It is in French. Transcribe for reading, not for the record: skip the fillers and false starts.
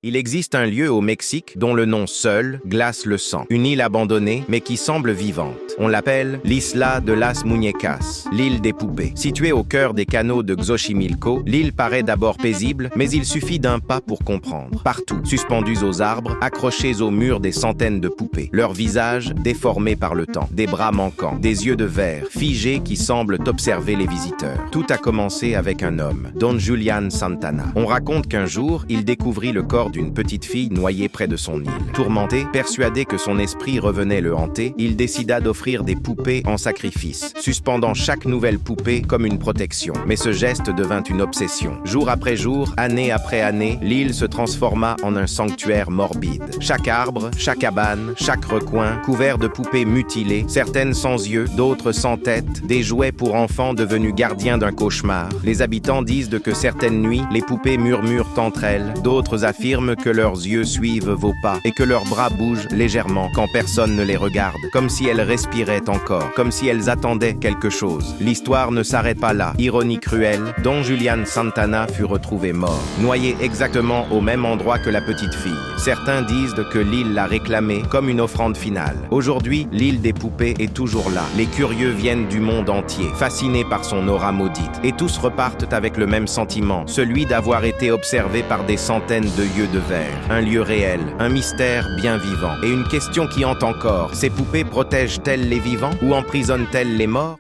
Il existe un lieu au Mexique dont le nom seul glace le sang. Une île abandonnée, mais qui semble vivante. On l'appelle l'Isla de las Muñecas, l'île des poupées. Située au cœur des canaux de Xochimilco, l'île paraît d'abord paisible, mais il suffit d'un pas pour comprendre. Partout, suspendus aux arbres, accrochés aux murs des centaines de poupées. Leurs visages déformés par le temps, des bras manquants, des yeux de verre, figés qui semblent observer les visiteurs. Tout a commencé avec un homme, Don Julian Santana. On raconte qu'un jour, il découvrit le corps d'une petite fille noyée près de son île. Tourmenté, persuadé que son esprit revenait le hanter, il décida d'offrir des poupées en sacrifice, suspendant chaque nouvelle poupée comme une protection. Mais ce geste devint une obsession. Jour après jour, année après année, l'île se transforma en un sanctuaire morbide. Chaque arbre, chaque cabane, chaque recoin, couvert de poupées mutilées, certaines sans yeux, d'autres sans tête, des jouets pour enfants devenus gardiens d'un cauchemar. Les habitants disent que certaines nuits, les poupées murmurent entre elles, d'autres affirment que leurs yeux suivent vos pas et que leurs bras bougent légèrement quand personne ne les regarde, comme si elles respiraient encore, comme si elles attendaient quelque chose. L'histoire ne s'arrête pas là. Ironie cruelle, Don Julian Santana fut retrouvé mort, noyé exactement au même endroit que la petite fille. Certains disent que l'île l'a réclamé comme une offrande finale. Aujourd'hui, l'île des poupées est toujours là. Les curieux viennent du monde entier, fascinés par son aura maudite, et tous repartent avec le même sentiment, celui d'avoir été observés par des centaines de yeux de verre. Un lieu réel, un mystère bien vivant. Et une question qui hante encore, ces poupées protègent-elles les vivants ou emprisonnent-elles les morts ?